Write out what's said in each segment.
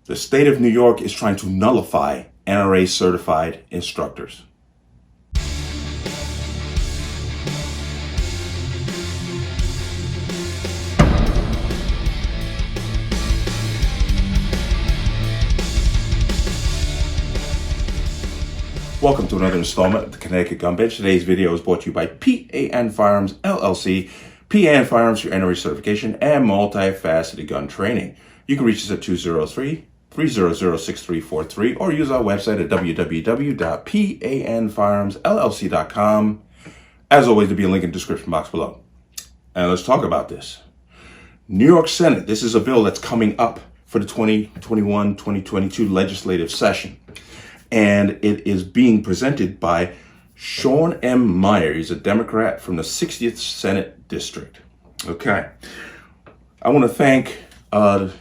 The state of New York is trying to nullify NRA certified instructors. Welcome to another installment of the Connecticut Gun Bench. Today's video is brought to you by P.A.N. Firearms, LLC. P.A.N. Firearms for NRA Certification and multifaceted gun training. You can reach us at 203-300-6343 or use our website at www.panfirearmsllc.com. As always, there'll be a link in the description box below. And let's talk about this. New York Senate, this is a bill that's coming up for the 2021-2022 legislative session. And it is being presented by Sean M. Meyer. He's a Democrat from the 60th Senate District. Okay. I want to thank the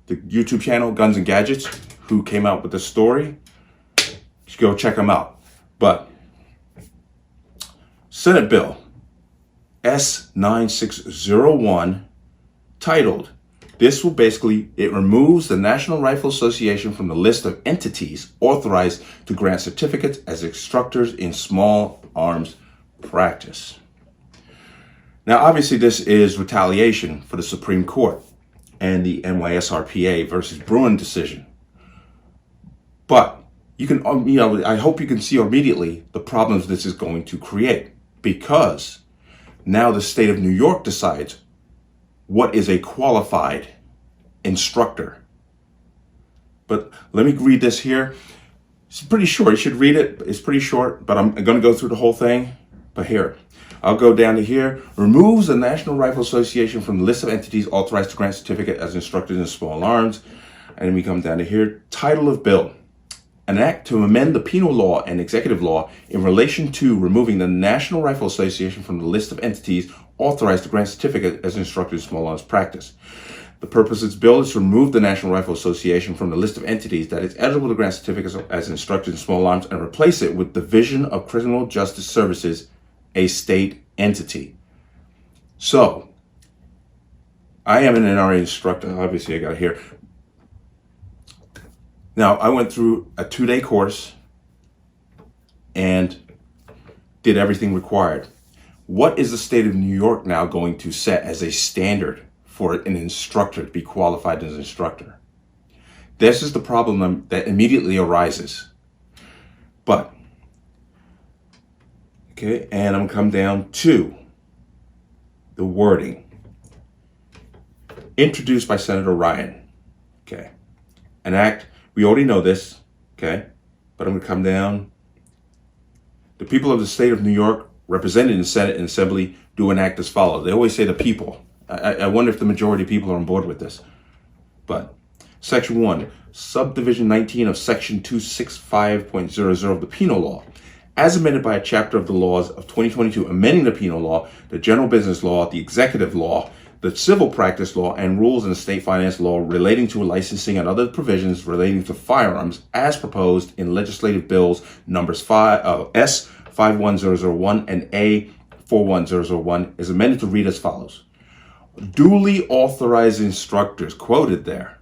YouTube channel, Guns and Gadgets, who came out with this story. You should go check them out. But Senate Bill S9601, titled, this will basically, it removes the National Rifle Association from the list of entities authorized to grant certificates as instructors in small arms practice. Now, obviously, this is retaliation for the Supreme Court and the NYSRPA versus Bruin decision. But you can, I hope you can see immediately the problems this is going to create, because now the state of New York decides what is a qualified instructor. But let me read this here. It's pretty short. You should read it. It's pretty short, but I'm going to go through the whole thing. But here, I'll go down to here. Removes the National Rifle Association from the list of entities authorized to grant certificate as instructors in small arms. And then we come down to here. Title of bill: an act to amend the penal law and executive law in relation to removing the National Rifle Association from the list of entities authorized to grant certificate as instructors in small arms practice. The purpose of this bill is to remove the National Rifle Association from the list of entities that is eligible to grant certificates as instructors in small arms and replace it with Division of Criminal Justice Services, a state entity. So, I am an NRA instructor. Obviously, I got it here. Now, I went through a 2-day course and did everything required. What is the state of New York now going to set as a standard for an instructor to be qualified as an instructor? This is the problem that immediately arises. But, okay, and I'm going to come down to the wording. Introduced by Senator Ryan. Okay. An act, we already know this, okay, but I'm going to come down. The people of the state of New York, represented in the Senate and Assembly, do enact as follows. They always say the people. I wonder if the majority of people are on board with this. But Section 1, Subdivision 19 of Section 265.00 of the Penal Law, as amended by a chapter of the laws of 2022, amending the penal law, the general business law, the executive law, the civil practice law, and rules in the state finance law relating to licensing and other provisions relating to firearms, as proposed in legislative bills numbers S51001 and A41001, is amended to read as follows. Duly authorized instructors, quoted there,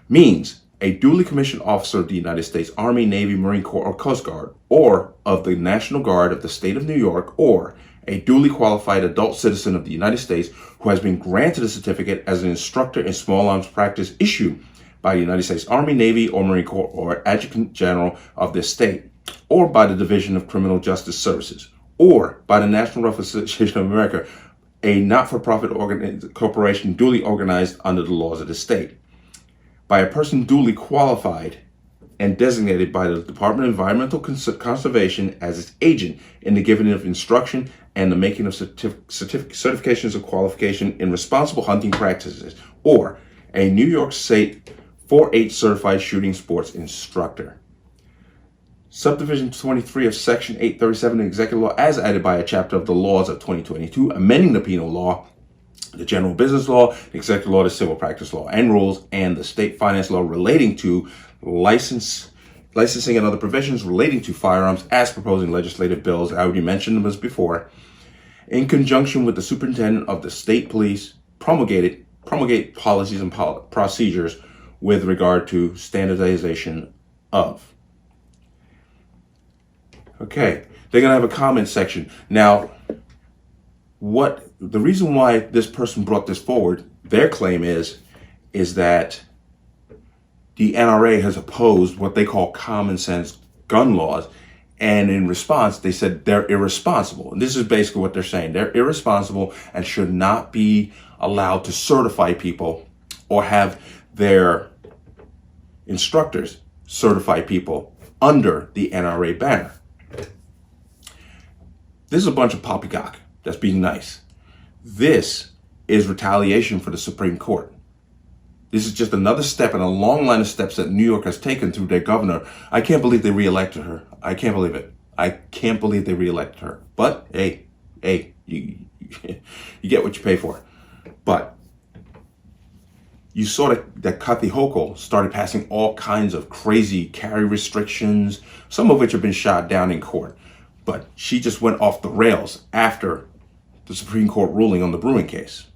means a duly commissioned officer of the United States Army, Navy, Marine Corps, or Coast Guard, or of the National Guard of the state of New York, or a duly qualified adult citizen of the United States who has been granted a certificate as an instructor in small arms practice issued by the United States Army, Navy, or Marine Corps, or Adjutant General of this state, or by the Division of Criminal Justice Services, or by the National Rifle Association of America, a not-for-profit corporation duly organized under the laws of the state, by a person duly qualified and designated by the Department of Environmental Conservation as its agent in the giving of instruction and the making of certifications of qualification in responsible hunting practices, or a New York State 4-H certified shooting sports instructor. Subdivision 23 of Section 837 of the Executive Law, as added by a chapter of the laws of 2022, amending the penal law, the general business law, the executive law, the civil practice law and rules, and the state finance law relating to licensing and other provisions relating to firearms, as proposed in legislative bills. I already mentioned them as before. In conjunction with the superintendent of the state police, promulgate policies and procedures with regard to standardization of. Okay, they're going to have a comment section. Now, the reason why this person brought this forward, their claim is that the NRA has opposed what they call common sense gun laws. And in response, they said they're irresponsible. And this is basically what they're saying. They're irresponsible and should not be allowed to certify people or have their instructors certify people under the NRA banner. This is a bunch of poppycock that's being nice. This is retaliation for the Supreme Court. This is just another step in a long line of steps that New York has taken through their governor. I can't believe they reelected her. I can't believe it. I can't believe they reelected her. But hey, you get what you pay for. But you saw that Kathy Hochul started passing all kinds of crazy carry restrictions, some of which have been shot down in court. But she just went off the rails after the Supreme Court ruling on the Brewing case.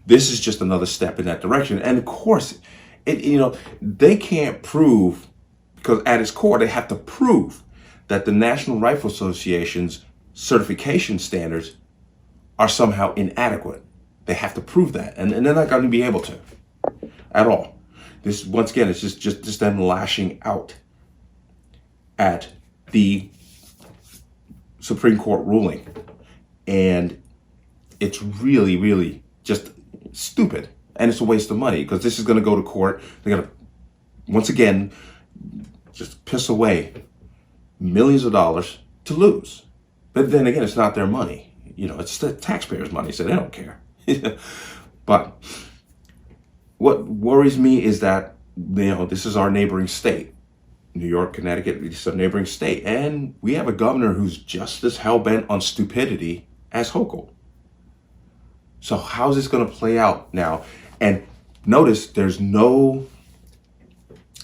This is just another step in that direction. And of course, they can't prove, because at its core, they have to prove that the National Rifle Association's certification standards are somehow inadequate. They have to prove that. And they're not going to be able to at all. This, once again, it's just them lashing out at the Supreme Court ruling. And it's really, really just stupid, and it's a waste of money, because this is going to go to court. They're going to, once again, just piss away millions of dollars to lose. But then again, it's not their money. It's the taxpayers' money, so they don't care. But what worries me is that, this is our neighboring state. New York, Connecticut, it's a neighboring state. And we have a governor who's just as hell-bent on stupidity as Hochul. So how's this going to play out now? And notice there's no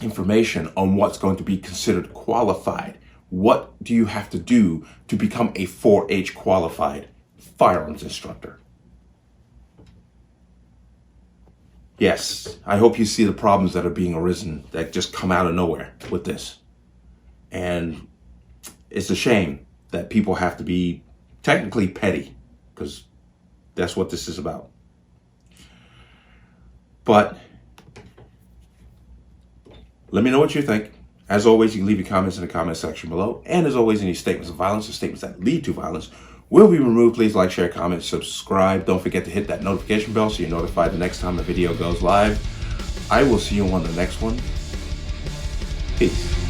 information on what's going to be considered qualified. What do you have to do to become a 4-H qualified firearms instructor? Yes, I hope you see the problems that are being arisen that just come out of nowhere with this. And it's a shame that people have to be technically petty, because that's what this is about. But let me know what you think. As always, you can leave your comments in the comment section below. And as always, any statements of violence or statements that lead to violence will be removed. Please like, share, comment, subscribe. Don't forget to hit that notification bell so you're notified the next time a video goes live. I will see you on the next one. Peace.